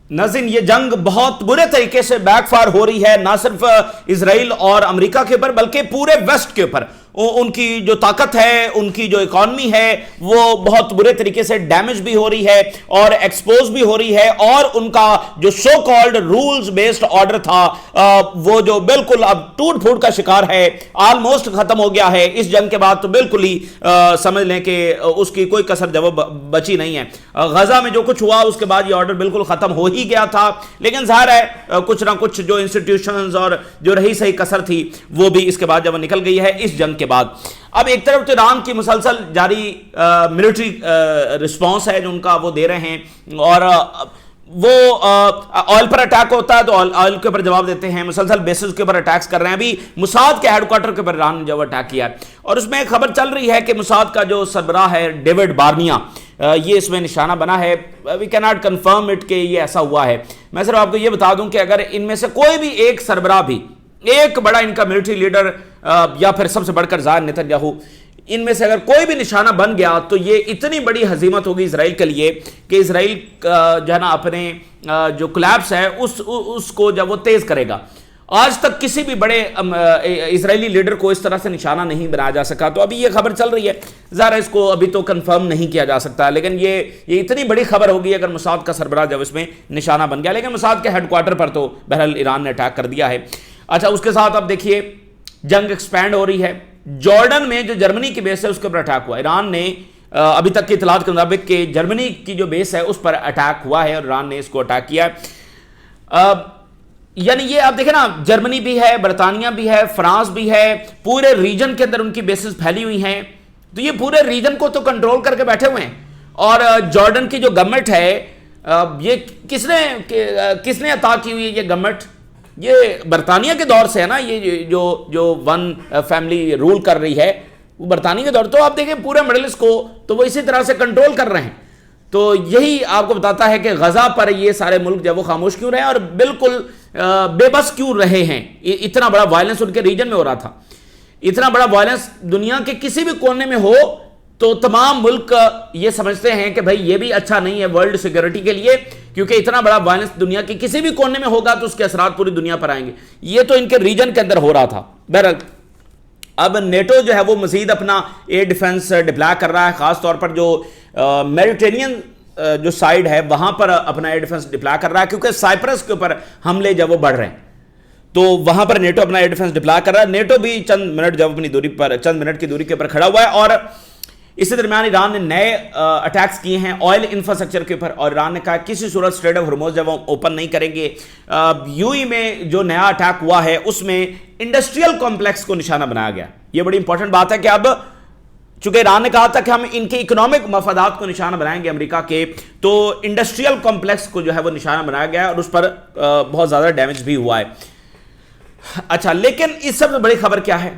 ناظرین یہ جنگ بہت برے طریقے سے بیک فائر ہو رہی ہے، نہ صرف اسرائیل اور امریکہ کے اوپر بلکہ پورے ویسٹ کے اوپر۔ ان کی جو طاقت ہے، ان کی جو اکانومی ہے، وہ بہت برے طریقے سے ڈیمیج بھی ہو رہی ہے اور ایکسپوز بھی ہو رہی ہے، اور ان کا جو so called rules based order تھا وہ جو بالکل اب ٹوٹ پھوٹ کا شکار ہے، آلموسٹ ختم ہو گیا ہے۔ اس جنگ کے بعد تو بالکل ہی سمجھ لیں کہ اس کی کوئی کسر جواب بچی نہیں ہے۔ غزہ میں جو کچھ ہوا اس کے بعد یہ آرڈر بالکل ختم ہو ہی گیا تھا، لیکن ظاہر ہے کچھ نہ کچھ جو انسٹیٹیوشنز اور جو رہی صحیح کسر تھی وہ بھی اس کے بعد جب نکل گئی ہے اس جنگ کے بعد۔ اب ایک طرف تو ایران کی مسلسل جاری ملٹری رسپانس ہے جو ان کا وہ دے رہے ہیں، اور وہ آئل پر اٹیک ہوتا ہے تو آئل کے اوپر جواب دیتے ہیں، مسلسل بیسز کے اوپر اٹیکس کر رہے ہیں۔ ابھی موساد کے ہیڈ کوارٹر کے اوپر ایران نے جو اٹیک کیا ہے، اور اس میں ایک خبر چل رہی ہے کہ موساد کا جو سربراہ ہے ڈیوڈ بارنیا، یہ اس میں نشانہ بنا ہے۔ وی کی ناٹ کنفرم اٹ کہ یہ ایسا ہوا ہے۔ میں صرف آپ کو یہ بتا دوں کہ اگر ان میں سے کوئی بھی ایک سربراہ بھی، ایک بڑا ان کا ملٹری لیڈر یا پھر سب سے بڑھ کر ظاہر نیتن یاہو، ان میں سے اگر کوئی بھی نشانہ بن گیا تو یہ اتنی بڑی ہزیمت ہوگی اسرائیل کے لیے کہ اسرائیل جو ہے نا اپنے جو کولیپس ہے اس کو جب وہ تیز کرے گا۔ آج تک کسی بھی بڑے اسرائیلی لیڈر کو اس طرح سے نشانہ نہیں بنایا جا سکا۔ تو ابھی یہ خبر چل رہی ہے، ظاہر اس کو ابھی تو کنفرم نہیں کیا جا سکتا، لیکن یہ اتنی بڑی خبر ہوگی اگر موساد کا سربراہ جب اس میں نشانہ بن گیا۔ لیکن موساد کے ہیڈ کوارٹر پر تو بہرحال ایران نے اٹیک کر دیا ہے۔ اچھا، اس کے ساتھ اب دیکھیے جنگ ایکسپینڈ ہو رہی ہے۔ جارڈن میں جو جرمنی کی بیس ہے اس کے اوپر اٹیک ہوا۔ ایران نے ابھی تک کی اطلاعات کے مطابق کہ جرمنی کی جو بیس ہے اس پر اٹیک ہوا ہے اور ایران نے اس کو اٹیک کیا ہے۔ یعنی یہ آپ دیکھیں نا، جرمنی بھی ہے، برطانیہ بھی ہے، فرانس بھی ہے، پورے ریجن کے اندر ان کی بیسز پھیلی ہوئی ہیں، تو یہ پورے ریجن کو تو کنٹرول کر کے بیٹھے ہوئے ہیں۔ اور جارڈن کی جو گورنمنٹ ہے، یہ کس نے عطا کی ہوئی ہے یہ گورنمنٹ؟ یہ برطانیہ کے دور سے ہے نا، یہ جو ون فیملی رول کر رہی ہے وہ برطانیہ کے دور۔ تو آپ دیکھیں پورے مڈل ایسٹ کو تو وہ اسی طرح سے کنٹرول کر رہے ہیں۔ تو یہی آپ کو بتاتا ہے کہ غزہ پر یہ سارے ملک جب وہ خاموش کیوں رہے ہیں اور بالکل بے بس کیوں رہے ہیں۔ اتنا بڑا وائلنس ان کے ریجن میں ہو رہا تھا، اتنا بڑا وائلنس دنیا کے کسی بھی کونے میں ہو تو تمام ملک یہ سمجھتے ہیں کہ بھائی یہ بھی اچھا نہیں ہے ورلڈ سیکورٹی کے لیے، کیونکہ اتنا بڑا وائلنس دنیا کے کسی بھی کونے میں ہوگا تو اس کے اثرات پوری دنیا پر آئیں گے۔ یہ تو ان کے ریجن کے اندر ہو رہا تھا۔ بہرحال اب نیٹو جو ہے وہ مزید اپنا ایئر ڈیفنس ڈپلائی کر رہا ہے، خاص طور پر جو میڈیٹرینین جو سائیڈ ہے وہاں پر اپنا ایئر ڈیفنس ڈپلائی کر رہا ہے، کیونکہ سائپرس کے اوپر حملے جب وہ بڑھ رہے ہیں تو وہاں پر نیٹو اپنا ایئر ڈیفنس ڈپلائی کر رہا ہے۔ نیٹو بھی چند منٹ کی دوری کے اوپر کھڑا ہوا ہے، اور اسی درمیان ایران نے نئے اٹیکس کیے ہیں آئل انفراسٹرکچر کے اوپر، اور ایران نے کہا کسی صورت اسٹریٹ آف ہرموز جب ہم اوپن نہیں کریں گے۔ یو ای میں جو نیا اٹیک ہوا ہے اس میں انڈسٹریل کمپلیکس کو نشانہ بنایا گیا۔ یہ بڑی امپورٹنٹ بات ہے کہ اب چونکہ ایران نے کہا تھا کہ ہم ان کے اکنامک مفادات کو نشانہ بنائیں گے امریکہ کے، تو انڈسٹریل کمپلیکس کو جو ہے وہ نشانہ بنایا گیا اور اس پر بہت زیادہ ڈیمیج بھی ہوا ہے۔ اچھا، لیکن اس سب سے بڑی خبر کیا ہے؟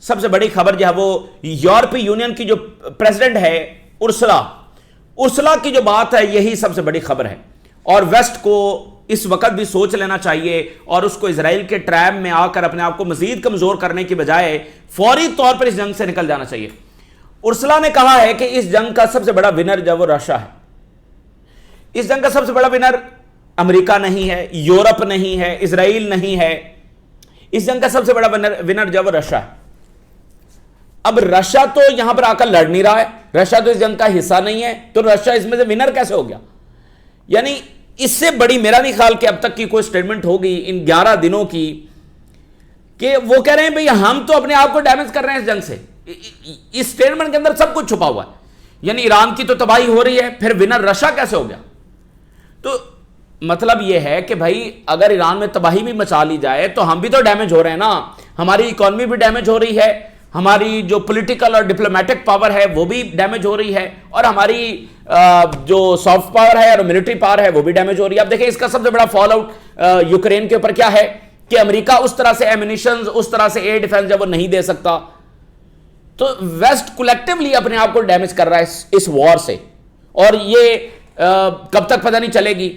سب سے بڑی خبر جو ہے وہ یورپی یونین کی جو پریزیڈنٹ ہے ارسلا کی جو بات ہے، یہی سب سے بڑی خبر ہے، اور ویسٹ کو اس وقت بھی سوچ لینا چاہیے اور اس کو اسرائیل کے ٹریپ میں آ کر اپنے آپ کو مزید کمزور کرنے کی بجائے فوری طور پر اس جنگ سے نکل جانا چاہیے۔ ارسلا نے کہا ہے کہ اس جنگ کا سب سے بڑا ونر جو وہ رشیا ہے۔ اس جنگ کا سب سے بڑا ونر امریکہ نہیں ہے، یورپ نہیں ہے، اسرائیل نہیں ہے، اس جنگ کا سب سے بڑا ونر جو وہ رشیا ہے۔ اب رشیا تو یہاں پر آ کر لڑ نہیں رہا ہے، رشیا تو اس جنگ کا حصہ نہیں ہے، تو رشیا اس میں سے ونر کیسے ہو گیا؟ یعنی اس سے بڑی میرا نہیں خیال کہ اب تک کی کوئی سٹیٹمنٹ ہوگی ان 11 دنوں کی کہ وہ کہہ رہے ہیں بھئی ہم تو اپنے آپ کو ڈیمیج کر رہے ہیں اس جنگ سے۔ اس سٹیٹمنٹ کے اندر سب کچھ چھپا ہوا ہے، یعنی ایران کی تو تباہی ہو رہی ہے، پھر ونر رشیا کیسے ہو گیا؟ تو مطلب یہ ہے کہ بھائی اگر ایران میں تباہی بھی مچا لی جائے تو ہم بھی تو ڈیمیج ہو رہے ہیں نا، ہماری اکانومی بھی ڈیمیج ہو رہی ہے، ہماری جو پولیٹیکل اور ڈپلومیٹک پاور ہے وہ بھی ڈیمیج ہو رہی ہے، اور ہماری جو سافٹ پاور ہے اور ملٹری پاور ہے وہ بھی ڈیمیج ہو رہی ہے۔ اب دیکھیں اس کا سب سے بڑا فال آؤٹ یوکرین کے اوپر کیا ہے کہ امریکہ اس طرح سے ایمونیشنز، اس طرح سے ایئر ڈیفنس جب وہ نہیں دے سکتا، تو ویسٹ کولیکٹیولی اپنے آپ کو ڈیمیج کر رہا ہے اس وار سے، اور یہ کب تک پتہ نہیں چلے گی۔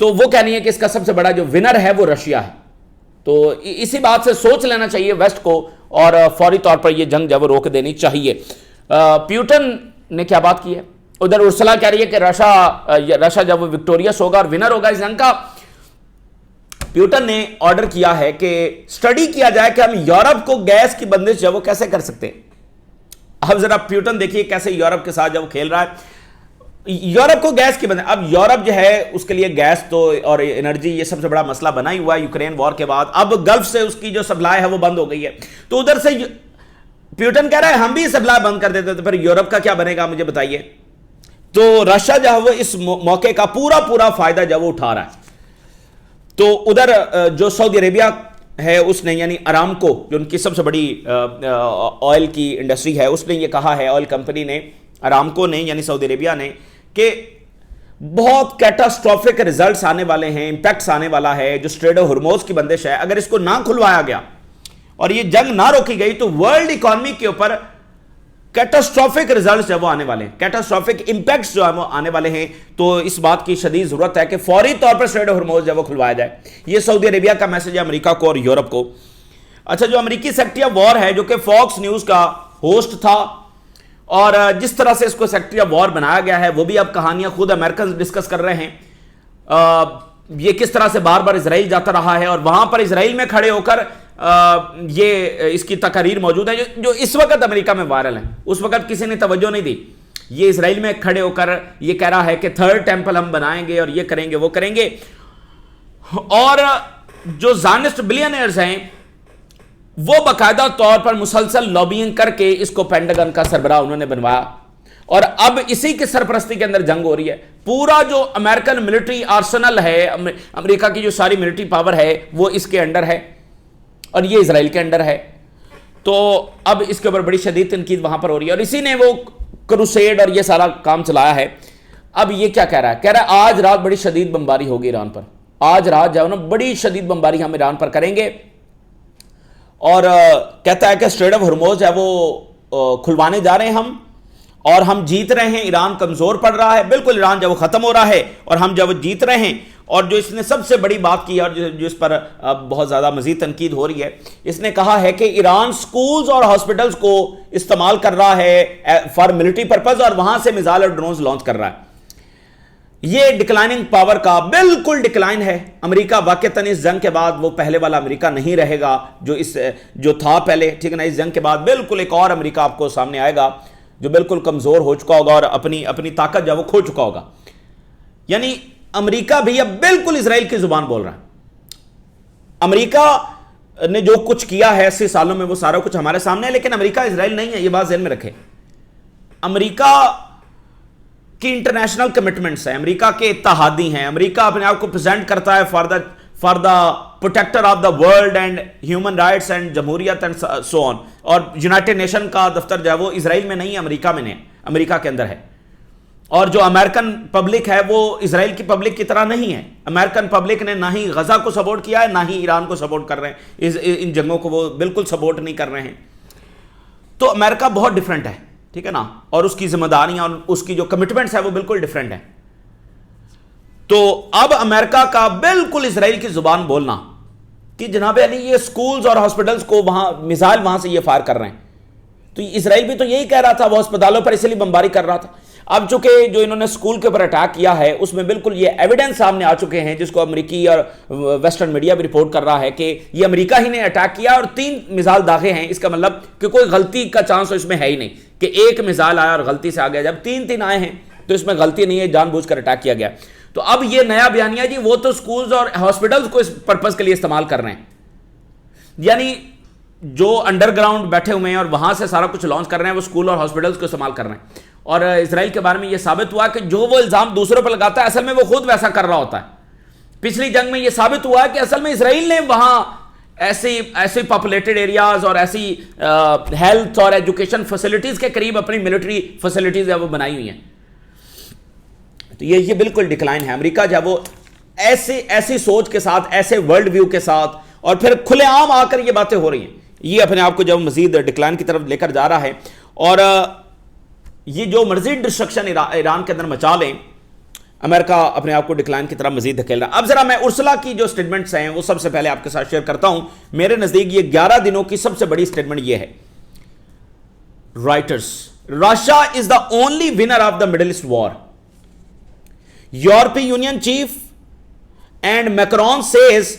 تو وہ کہنی ہے کہ اس کا سب سے بڑا جو ونر ہے وہ رشیا ہے۔ تو اسی بات سے سوچ لینا چاہیے ویسٹ کو، اور فوری طور پر یہ جنگ جب روک دینی چاہیے۔ پیوٹن نے کیا بات کی ہے؟ ادھر ارسلا کہہ رہی ہے کہ رشیا جب وہ وکٹوریس ہوگا اور ونر ہوگا اس جنگ کا، پیوٹن نے آرڈر کیا ہے کہ سٹڈی کیا جائے کہ ہم یورپ کو گیس کی بندش جو وہ کیسے کر سکتے ہیں۔ اب ذرا پیوٹن دیکھیے کیسے یورپ کے ساتھ جب وہ کھیل رہا ہے، یورپ کو گیس کی بندش۔ اب یورپ جو ہے اس کے لیے گیس تو اور انرجی یہ سب سے بڑا مسئلہ بنا ہی ہوا ہے یوکرین وار کے بعد، اب گلف سے اس کی جو سپلائی ہے وہ بند ہو گئی ہے، تو ادھر سے پیوٹن کہہ رہا ہے ہم بھی سپلائی بند کر دیتے تو پھر یورپ کا کیا بنے گا مجھے بتائیے۔ تو رشیا جو ہے وہ اس موقع کا پورا فائدہ جو وہ اٹھا رہا ہے۔ تو ادھر جو سعودی عربیہ ہے اس نے، یعنی ارامکو جو ان کی سب سے بڑی آئل کی انڈسٹری ہے، اس نے یہ کہا ہے، آئل کمپنی نے، ارامکو نے یعنی سعودی عربیہ نے، کہ بہت کیٹاسٹروفک ریزلٹس آنے والے ہیں، امپیکٹس آنے والا ہے جو اسٹریٹ آف ہرموز کی بندش ہے، اگر اس کو نہ کھلوایا گیا اور یہ جنگ نہ روکی گئی تو ورلڈ اکانومی کے اوپر کیٹاسٹروفک ریزلٹس جو وہ آنے والے ہیں، کیٹاسٹروفک امپیکٹس جو وہ آنے والے ہیں۔ تو اس بات کی شدید ضرورت ہے کہ فوری طور پر اسٹریٹ آف ہرموز جو وہ کھلوایا جائے۔ یہ سعودی عربیہ کا میسج ہے امریکہ کو اور یورپ کو۔ اچھا، جو امریکی سیکریٹری آف وار ہے جو کہ فاکس نیوز کا ہوسٹ تھا، اور جس طرح سے اس کو سیکریٹری آف وار بنایا گیا ہے وہ بھی اب کہانیاں خود امریکن ڈسکس کر رہے ہیں، یہ کس طرح سے بار بار اسرائیل جاتا رہا ہے، اور وہاں پر اسرائیل میں کھڑے ہو کر یہ اس کی تقاریر موجود ہے جو اس وقت امریکہ میں وائرل ہیں، اس وقت کسی نے توجہ نہیں دی۔ یہ اسرائیل میں کھڑے ہو کر یہ کہہ رہا ہے کہ تھرڈ ٹیمپل ہم بنائیں گے اور یہ کریں گے وہ کریں گے، اور جو زائنسٹ بلینئرز ہیں وہ باقاعدہ طور پر مسلسل لابینگ کر کے اس کو پینٹاگن کا سربراہ انہوں نے بنوایا، اور اب اسی کی سرپرستی کے اندر جنگ ہو رہی ہے۔ پورا جو امریکن ملٹری آرسنل ہے، امریکہ کی جو ساری ملٹری پاور ہے وہ اس کے انڈر ہے، اور یہ اسرائیل کے انڈر ہے۔ تو اب اس کے اوپر بڑی شدید تنقید وہاں پر ہو رہی ہے، اور اسی نے وہ کروسیڈ اور یہ سارا کام چلایا ہے۔ اب یہ کیا کہہ رہا ہے؟ کہہ رہا ہے آج رات بڑی شدید بمباری ہوگی ایران پر، آج رات جو ہے نا بڑی شدید بمباری ہم ایران پر کریں گے، اور کہتا ہے کہ اسٹریٹ آف ہرموز ہے وہ کھلوانے جا رہے ہیں ہم، اور ہم جیت رہے ہیں، ایران کمزور پڑ رہا ہے، بالکل ایران جب وہ ختم ہو رہا ہے اور ہم جب وہ جیت رہے ہیں۔ اور جو اس نے سب سے بڑی بات کی اور جو اس پر بہت زیادہ مزید تنقید ہو رہی ہے، اس نے کہا ہے کہ ایران سکولز اور ہاسپٹلز کو استعمال کر رہا ہے فار ملٹری پرپز، اور وہاں سے میزائل اور ڈرونز لانچ کر رہا ہے۔ یہ ڈکلائننگ پاور کا بالکل ڈکلائن ہے۔ امریکہ واقعتاً اس جنگ کے بعد وہ پہلے والا امریکہ نہیں رہے گا جو تھا پہلے، ٹھیک ہے نا۔ اس جنگ کے بعد بالکل ایک اور امریکہ آپ کو سامنے آئے گا جو بالکل کمزور ہو چکا ہوگا اور اپنی طاقت جو وہ کھو چکا ہوگا۔ یعنی امریکہ بھی اب بالکل اسرائیل کی زبان بول رہا ہے۔ امریکہ نے جو کچھ کیا ہے 80 سالوں میں وہ سارا کچھ ہمارے سامنے ہے، لیکن امریکہ اسرائیل نہیں ہے، یہ بات ذہن میں رکھے۔ امریکہ کی انٹرنیشنل کمٹمنٹس ہیں، امریکہ کے اتحادی ہیں، امریکہ اپنے آپ کو پریزنٹ کرتا ہے for the protector of the world and human rights and جمہوریت اینڈ سو آن، اور یونائٹڈ نیشن کا دفتر جو ہے وہ اسرائیل میں نہیں ہے، امریکہ میں نہیں، امریکہ کے اندر ہے۔ اور جو امریکن پبلک ہے وہ اسرائیل کی پبلک کی طرح نہیں ہے۔ امریکن پبلک نے نہ ہی غزہ کو سپورٹ کیا ہے نہ ہی ایران کو سپورٹ کر رہے ہیں، ان جنگوں کو وہ بالکل سپورٹ نہیں کر رہے ہیں۔ تو امریکہ بہت ڈیفرنٹ ہے، ٹھیک ہے نا، اور اس کی ذمہ داریاں اور اس کی جو کمٹمنٹس ہیں وہ بالکل ڈیفرنٹ ہیں۔ تو اب امریکہ کا بالکل اسرائیل کی زبان بولنا کہ جناب علی یہ سکولز اور ہاسپٹلز کو وہاں میزائل وہاں سے یہ فائر کر رہے ہیں، تو اسرائیل بھی تو یہی کہہ رہا تھا، وہ اسپتالوں پر اسی لیے بمباری کر رہا تھا۔ اب چونکہ جو انہوں نے سکول کے اوپر اٹیک کیا ہے اس میں بالکل یہ ایویڈنس سامنے آ چکے ہیں، جس کو امریکی اور ویسٹرن میڈیا بھی رپورٹ کر رہا ہے کہ یہ امریکہ ہی نے اٹیک کیا اور 3 میزائل داغے ہیں۔ اس کا مطلب کہ کوئی غلطی کا چانس اس میں ہے ہی نہیں کہ ایک میزائل آیا اور غلطی سے آ گیا، جب 3 آئے ہیں تو اس میں غلطی نہیں ہے، جان بوجھ کر اٹیک کیا گیا۔ تو اب یہ نیا بیانیہ جی وہ تو سکولز اور ہاسپٹلز کو اس پرپز کے لیے استعمال کر رہے ہیں، یعنی جو انڈر گراؤنڈ بیٹھے ہوئے ہیں اور وہاں سے سارا کچھ لانچ کر رہے ہیں وہ سکول اور ہاسپٹلز کو استعمال کر رہے ہیں۔ اور اسرائیل کے بارے میں یہ ثابت ہوا کہ جو وہ الزام دوسروں پر لگاتا ہے اصل میں وہ خود ویسا کر رہا ہوتا ہے۔ پچھلی جنگ میں یہ ثابت ہوا کہ اصل میں اسرائیل نے وہاں ایسی پاپولیٹڈ ایریاز اور ایسی ہیلتھ اور ایجوکیشن فیسلٹیز کے قریب اپنی ملٹری فیسلٹیز وہ بنائی ہوئی ہیں۔ تو یہ بالکل ڈکلائن ہے۔ امریکہ جو ہے وہ ایسی سوچ کے ساتھ، ایسے ورلڈ ویو کے ساتھ، اور پھر کھلے عام آ کر یہ باتیں ہو رہی ہیں، یہ اپنے آپ کو جب مزید ڈکلائن کی طرف لے کر جا رہا ہے۔ اور یہ جو مزید ڈسٹرکشن ایران کے اندر مچا لیں، امریکہ اپنے آپ کو ڈکلائن کی طرف مزید دھکیل رہا ہے۔ اب ذرا میں ارسلا کی جو سٹیٹمنٹس ہیں وہ سب سے پہلے آپ کے ساتھ شیئر کرتا ہوں۔ میرے نزدیک یہ 11 دنوں کی سب سے بڑی سٹیٹمنٹ یہ ہے، Russia is the only winner of the Middle East war. European Union chief and Macron says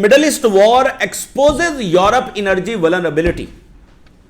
Middle East war exposes Europe energy vulnerability.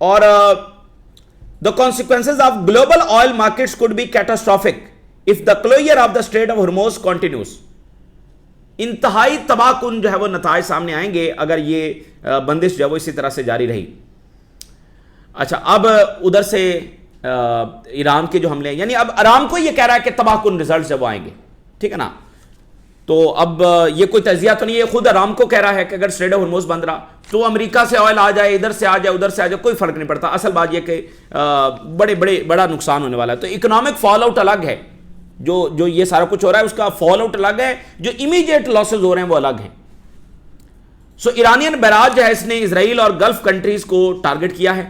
اور the consequences of global oil markets could be catastrophic if the closure of the Strait of Hormuz continues. انتہائی تباہ کن جو ہے وہ نتائج سامنے آئیں گے اگر یہ بندش جو ہے وہ اسی طرح سے جاری رہی. اچھا اب ادھر سے ایران کے جو حملے ہیں، یعنی اب ارامکو یہ کہہ رہا ہے کہ تباہ کن ریزلٹ جب آئیں گے، ٹھیک ہے نا. تو اب یہ کوئی تجزیہ تو نہیں ہے، خود ارامکو کہہ رہا ہے کہ اگر اسٹریٹ آف ہرموز بند رہا تو امریکہ سے آئل آ جائے، ادھر سے آ جائے، ادھر سے آ جائے، کوئی فرق نہیں پڑتا. اصل بات یہ کہ بڑا نقصان ہونے والا ہے. تو اکنامک فال آؤٹ الگ ہے، جو یہ سارا کچھ ہو رہا ہے اس کا فال آؤٹ الگ ہے، جو امیڈیٹ لاسز ہو رہے ہیں وہ الگ ہیں. سو ایرانین بیراج جو ہے اس نے اسرائیل اور گلف کنٹریز کو ٹارگٹ کیا ہے،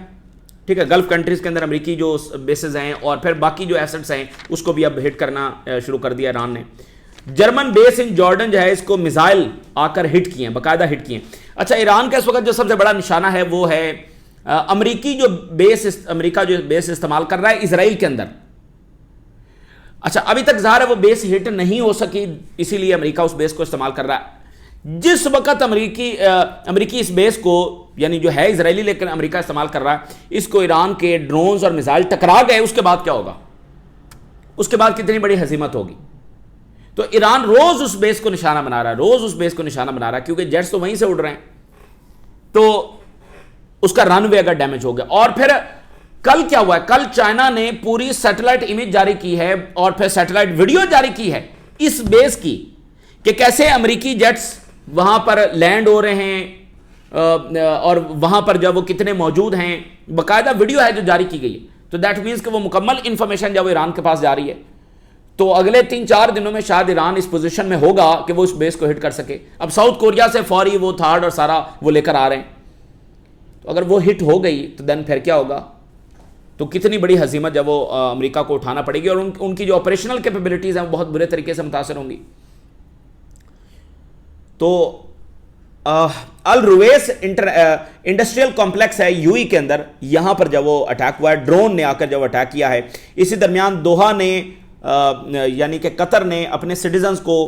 ٹھیک ہے. گلف کنٹریز کے اندر امریکی جو بیسز ہیں اور پھر باقی جو ایسٹس ہیں اس کو بھی اب ہٹ کرنا شروع کر دیا ایران نے. جرمن بیس ان جارڈن جو ہے اس کو میزائل آ کر ہٹ کیے ہیں، باقاعدہ ہٹ کیے ہیں. اچھا ایران کا اس وقت جو سب سے بڑا نشانہ ہے وہ ہے امریکی جو امریکہ جو بیس استعمال کر رہا ہے اسرائیل کے اندر. اچھا ابھی تک ظاہر ہے وہ بیس ہٹ نہیں ہو سکی، اسی لیے امریکہ اس بیس کو استعمال کر رہا ہے. جس وقت امریکی اس بیس کو یعنی جو ہے اسرائیلی لیکن امریکہ استعمال کر رہا ہے اس کو ایران کے ڈرونز اور میزائل ٹکرا گئے، اس کے بعد کیا ہوگا؟ اس کے بعد کتنی بڑی ہزیمت ہوگی. تو ایران روز اس بیس کو نشانہ بنا رہا ہے، کیونکہ جیٹس تو وہیں سے اڑ رہے ہیں. تو اس کا رن وے اگر ڈیمیج ہو گیا، اور پھر کل کیا ہوا ہے؟ کل چائنا نے پوری سیٹلائٹ امیج جاری کی ہے اور پھر سیٹلائٹ ویڈیو جاری کی ہے اس بیس کی کہ کیسے امریکی جیٹس وہاں پر لینڈ ہو رہے ہیں اور وہاں پر جب وہ کتنے موجود ہیں. باقاعدہ ویڈیو ہے جو جاری کی گئی ہے. تو دیٹ مینس کہ وہ مکمل انفارمیشن جب ایران کے پاس جا رہی ہے تو اگلے 3-4 دنوں میں شاید ایران اس پوزیشن میں ہوگا کہ وہ اس بیس کو ہٹ کر سکے. اب ساؤتھ کوریا سے فوری وہ تھارڈ اور سارا وہ لے کر آ رہے ہیں. تو اگر وہ ہٹ ہو گئی تو دین پھر کیا ہوگا؟ تو کتنی بڑی ہزیمت جب وہ امریکہ کو اٹھانا پڑے گی اور ان کی جو آپریشنل کیپیبلٹیز ہیں وہ بہت برے طریقے سے متاثر ہوں گی. تو الرویس انڈسٹریل کمپلیکس ہے یو ای کے اندر، یہاں پر جب وہ اٹیک ہوا ہے، ڈرون نے آ کر جب اٹیک کیا ہے. اسی درمیان دوحہ نے یعنی کہ قطر نے اپنے سٹیزنز کو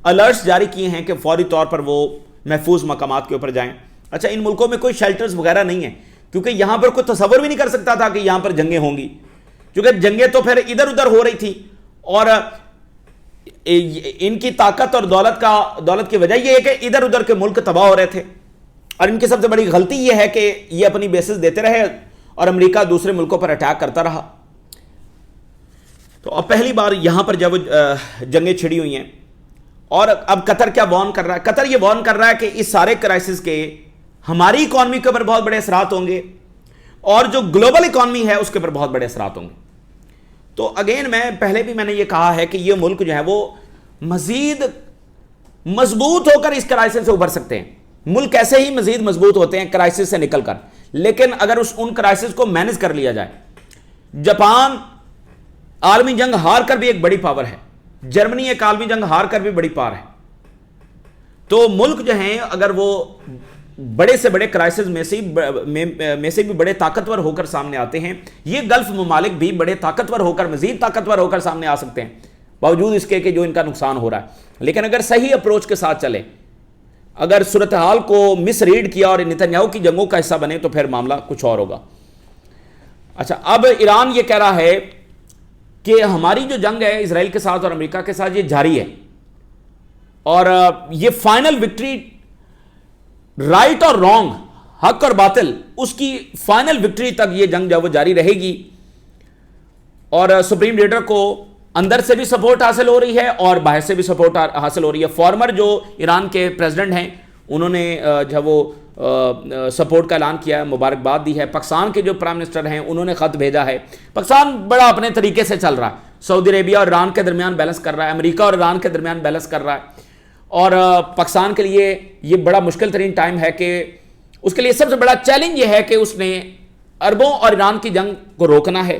الرٹس جاری کیے ہیں کہ فوری طور پر وہ محفوظ مقامات کے اوپر جائیں. اچھا ان ملکوں میں کوئی شیلٹرز وغیرہ نہیں ہیں کیونکہ یہاں پر کوئی تصور بھی نہیں کر سکتا تھا کہ یہاں پر جنگیں ہوں گی، کیونکہ جنگیں تو پھر ادھر ادھر ہو رہی تھی. اور ان کی طاقت اور دولت کی وجہ یہ ہے کہ ادھر ادھر کے ملک تباہ ہو رہے تھے. اور ان کی سب سے بڑی غلطی یہ ہے کہ یہ اپنی بیسز دیتے رہے اور امریکہ دوسرے ملکوں پر اٹیک کرتا رہا. تو اب پہلی بار یہاں پر جب جنگیں چھڑی ہوئی ہیں اور اب قطر کیا وارن کر رہا ہے؟ قطر یہ وارن کر رہا ہے کہ اس سارے کرائسس کے ہماری اکانومی کے اوپر بہت بڑے اثرات ہوں گے اور جو گلوبل اکانومی ہے اس کے اوپر بہت بڑے اثرات ہوں گے. تو اگین میں نے یہ کہا ہے کہ یہ ملک جو ہے وہ مزید مضبوط ہو کر اس کرائسس سے ابھر سکتے ہیں. ملک ایسے ہی مزید مضبوط ہوتے ہیں کرائسس سے نکل کر، لیکن اگر ان کرائسس کو مینج کر لیا جائے. جاپان عالمی جنگ ہار کر بھی ایک بڑی پاور ہے، جرمنی ایک عالمی جنگ ہار کر بھی بڑی پاور ہے. تو ملک جو ہیں اگر وہ بڑے سے بڑے کرائسس میں سے بھی بڑے طاقتور ہو کر سامنے آتے ہیں، یہ گلف ممالک بھی بڑے طاقتور ہو کر مزید طاقتور ہو کر سامنے آ سکتے ہیں باوجود اس کے کہ جو ان کا نقصان ہو رہا ہے. لیکن اگر صحیح اپروچ کے ساتھ چلے، اگر صورتحال کو مس ریڈ کیا اور نتنیاہو کی جنگوں کا حصہ بنے تو پھر معاملہ کچھ اور ہوگا. اچھا اب ایران یہ کہہ رہا ہے کہ ہماری جو جنگ ہے اسرائیل کے ساتھ اور امریکہ کے ساتھ یہ جاری ہے اور یہ فائنل وکٹری، رائٹ اور رانگ، حق اور باطل، اس کی فائنل وکٹری تک یہ جنگ جب وہ جاری رہے گی. اور سپریم لیڈر کو اندر سے بھی سپورٹ حاصل ہو رہی ہے اور باہر سے بھی سپورٹ حاصل ہو رہی ہے. فارمر جو ایران کے پریزیڈنٹ ہیں انہوں نے جب وہ سپورٹ کا اعلان کیا ہے، مبارکباد دی ہے. پاکستان کے جو پرائم منسٹر ہیں انہوں نے خط بھیجا ہے. پاکستان بڑا اپنے طریقے سے چل رہا ہے، سعودی عربیہ اور ایران کے درمیان بیلنس کر رہا ہے، امریکہ اور ایران کے درمیان بیلنس کر رہا ہے. اور پاکستان کے لیے یہ بڑا مشکل ترین ٹائم ہے کہ اس کے لیے سب سے بڑا چیلنج یہ ہے کہ اس نے عربوں اور ایران کی جنگ کو روکنا ہے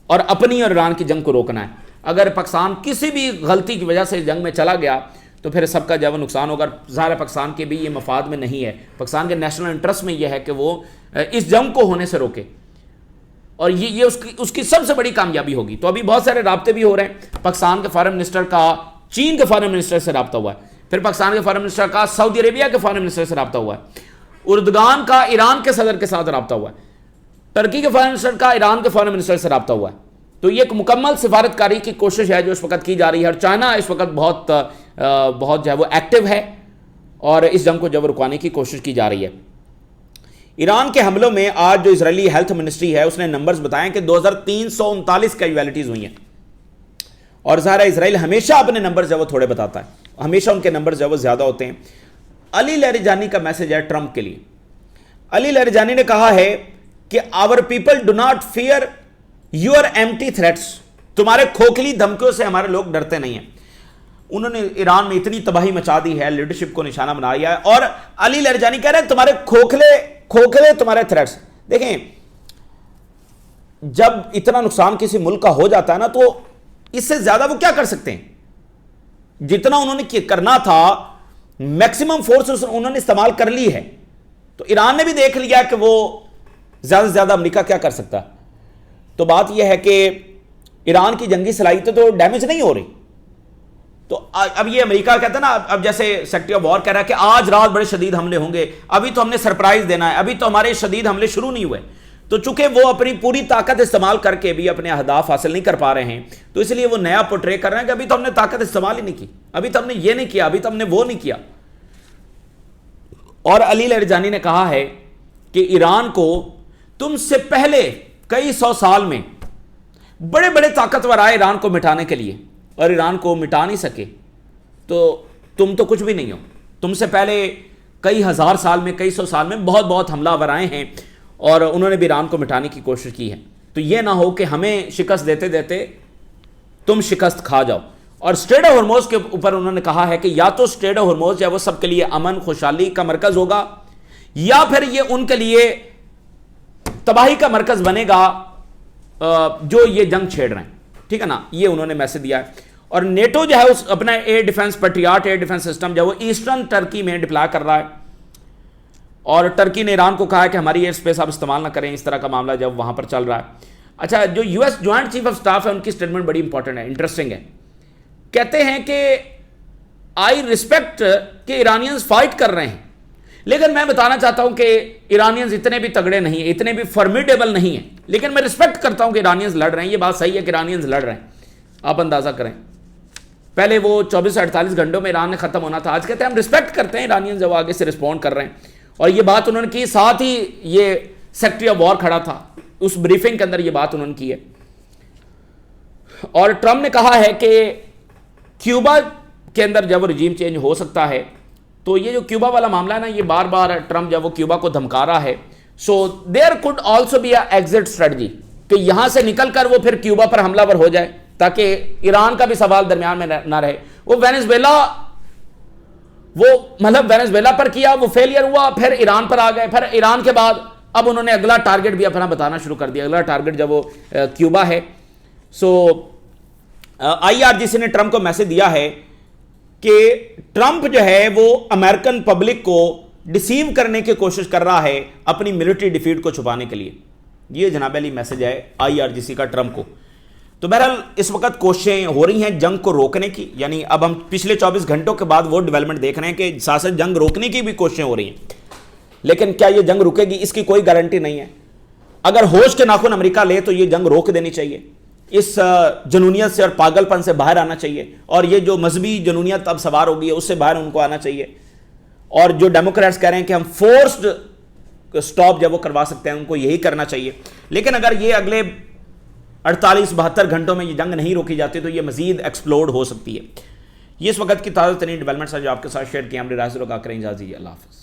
اور اپنی اور ایران کی جنگ کو روکنا ہے. اگر پاکستان کسی بھی غلطی کی وجہ سے جنگ میں چلا گیا تو پھر سب کا جو ہے نقصان ہوگا. ظاہر پاکستان کے بھی یہ مفاد میں نہیں ہے، پاکستان کے نیشنل انٹرسٹ میں یہ ہے کہ وہ اس جنگ کو ہونے سے روکے اور یہ اس کی سب سے بڑی کامیابی ہوگی. تو ابھی بہت سارے رابطے بھی ہو رہے ہیں. پاکستان کے فارن منسٹر کا چین کے فارن منسٹر سے رابطہ ہوا ہے، پھر پاکستان کے فارن منسٹر کا سعودی عربیہ کے فارن منسٹر سے رابطہ ہوا ہے، اردگان کا ایران کے صدر کے ساتھ رابطہ ہوا ہے، ٹرکی کے فارن منسٹر کا ایران کے فارن منسٹر سے رابطہ ہوا ہے. تو یہ ایک مکمل سفارتکاری کی کوشش ہے جو اس وقت کی جا رہی ہے, اور چائنا اس وقت بہت جو ہے وہ ایکٹیو ہے اور اس جنگ کو جو وہ رکوانے کی کوشش کی جا رہی ہے. ایران کے حملوں میں آج جو اسرائیلی ہیلتھ منسٹری ہے اس نے نمبرز بتائیں کہ 2339 کیجویلٹیز ہوئی ہیں, اور ظاہر ہے اسرائیل ہمیشہ اپنے نمبرز جو وہ تھوڑے بتاتا ہے, ہمیشہ ان کے نمبرز جو وہ زیادہ ہوتے ہیں. علی لہریجانی کا میسج ہے ٹرمپ کے لیے. علی لہریجانی نے کہا ہے کہ our people do not fear your empty threats, تمہارے کھوکھلی دھمکیوں سے ہمارے لوگ ڈرتے نہیں ہیں. انہوں نے ایران میں اتنی تباہی مچا دی ہے, لیڈرشپ کو نشانہ بنایا ہے, اور علی لہریجانی کہہ رہے ہیں تمہارے کھوکھلے تمہارے تھریٹس. دیکھیں جب اتنا نقصان کسی ملک کا ہو جاتا ہے نا, تو اس سے زیادہ وہ کیا کر سکتے ہیں؟ جتنا انہوں نے کرنا تھا میکسیمم فورس انہوں نے استعمال کر لی ہے. تو ایران نے بھی دیکھ لیا کہ وہ زیادہ سے زیادہ امریکہ کیا کر سکتا. تو بات یہ ہے کہ ایران کی جنگی صلاحیتیں تو ڈیمیج نہیں ہو رہی. تو اب یہ امریکہ کہتا ہے نا, اب جیسے سیکرٹری آف وار کہہ رہا ہے کہ آج رات بڑے شدید حملے ہوں گے, ابھی تو ہم نے سرپرائز دینا ہے, ابھی تو ہمارے شدید حملے شروع نہیں ہوئے. تو چونکہ وہ اپنی پوری طاقت استعمال کر کے بھی اپنے اہداف حاصل نہیں کر پا رہے ہیں, تو اس لیے وہ نیا پورٹرے کر رہے ہیں کہ ابھی تو ہم نے طاقت استعمال ہی نہیں کی, ابھی تو ہم نے یہ نہیں کیا, ابھی تو ہم نے وہ نہیں کیا. اور علی لہریجانی نے کہا ہے کہ ایران کو تم سے پہلے کئی سو سال میں بڑے بڑے طاقتور آئے ایران کو مٹانے کے لیے, اور ایران کو مٹا نہیں سکے, تو تم تو کچھ بھی نہیں ہو. تم سے پہلے کئی ہزار سال میں, کئی سو سال میں بہت حملہ آور آئے ہیں, اور انہوں نے بھی ایران کو مٹانے کی کوشش کی ہے. تو یہ نہ ہو کہ ہمیں شکست دیتے دیتے تم شکست کھا جاؤ. اور اسٹریٹ آف ہرموز کے اوپر انہوں نے کہا ہے کہ یا تو اسٹریٹ آف ہرموز جو ہے وہ سب کے لیے امن خوشحالی کا مرکز ہوگا, یا پھر یہ ان کے لیے تباہی کا مرکز بنے گا جو یہ جنگ چھیڑ رہے ہیں. ٹھیک ہے نا, یہ انہوں نے میسج دیا ہے. اور نیٹو جو ہے اس اپنا air defence patriot air defence system جو ہے وہ ایسٹرن ٹرکی میں ڈپلائے کر رہا ہے, اور ٹرکی نے ایران کو کہا ہے کہ ہماری ایئر سپیس آپ استعمال نہ کریں. اس طرح کا معاملہ جب وہاں پر چل رہا ہے. اچھا, جو U S joint chief of staff ہے ان کی سٹیٹمنٹ بڑی امپورٹنٹ ہے, انٹرسٹنگ ہے. کہتے ہیں کہ آئی ریسپیکٹ کہ ایرانینز فائٹ کر رہے ہیں, لیکن میں بتانا چاہتا ہوں کہ ایرانینز اتنے بھی تگڑے نہیں ہیں, اتنے بھی فرمیڈیبل نہیں ہیں, لیکن میں ریسپیکٹ کرتا ہوں کہ ایرانینز لڑ رہے ہیں. یہ بات صحیح ہے کہ ایرانینز لڑ رہے ہیں. آپ اندازہ کریں, پہلے وہ 24 سے 48 گھنٹوں میں ایران نے ختم ہونا تھا, آج کہتے ہیں ہم ریسپیکٹ کرتے ہیں ایرانینز جب آگے سے رسپونڈ کر رہے ہیں. اور یہ بات انہوں نے کی, ساتھ ہی یہ سیکرٹری آف وار کھڑا تھا, اس بریفنگ کے اندر یہ بات انہوں نے کی ہے. اور ٹرمپ نے کہا ہے کہ کیوبا کے اندر جب وہ رجیم چینج ہو سکتا ہے, تو یہ جو کیوبا والا معاملہ ہے نا, یہ بار بار ٹرمپ جب وہ کیوبا کو دھمکا رہا ہے. So there could also be a exit strategy, کہ یہاں سے نکل کر وہ پھر کیوبا پر حملہ ور ہو جائے, تاکہ ایران کا بھی سوال درمیان میں نہ رہے. وہ وینزویلا پر کیا, وہ فیلئر ہوا, پھر ایران پر آ گئے, پھر ایران کے بعد اب انہوں نے اگلا ٹارگٹ بھی اپنا بتانا شروع کر دیا. اگلا ٹارگٹ جب وہ کیوبا ہے. سو آئی آر جی سی نے ٹرمپ کو میسج دیا ہے کہ ٹرمپ جو ہے وہ امریکن پبلک کو ڈیسیو کرنے کی کوشش کر رہا ہے اپنی ملٹری ڈیفیٹ کو چھپانے کے لیے. یہ جناب علی میسج ہے آئی آر جی سی کا ٹرمپ کو. تو بہرحال اس وقت کوششیں ہو رہی ہیں جنگ کو روکنے کی, یعنی اب ہم پچھلے 24 گھنٹوں کے بعد وہ ڈیولپمنٹ دیکھ رہے ہیں کہ ساتھ ساتھ جنگ روکنے کی بھی کوششیں ہو رہی ہیں. لیکن کیا یہ جنگ رکے گی, اس کی کوئی گارنٹی نہیں ہے. اگر ہوش کے ناخن امریکہ لے تو یہ جنگ روک دینی چاہیے, اس جنونیت سے اور پاگل پن سے باہر آنا چاہیے, اور یہ جو مذہبی جنونیت اب سوار ہو گئی ہے اس سے باہر ان کو آنا چاہیے. اور جو ڈیموکریٹس کہہ رہے ہیں کہ ہم فورسڈ سٹاپ جب وہ کروا سکتے ہیں, ان کو یہی کرنا چاہیے. لیکن اگر یہ اگلے 48-72 گھنٹوں میں یہ جنگ نہیں روکی جاتی تو یہ مزید ایکسپلوڈ ہو سکتی ہے. یہ اس وقت کی تازہ ترین ڈیولپمنٹس ہیں جو آپ کے ساتھ شیئر کیا. ہم نے راز روکا کریں اجازت دیجیے. اللہ حافظ.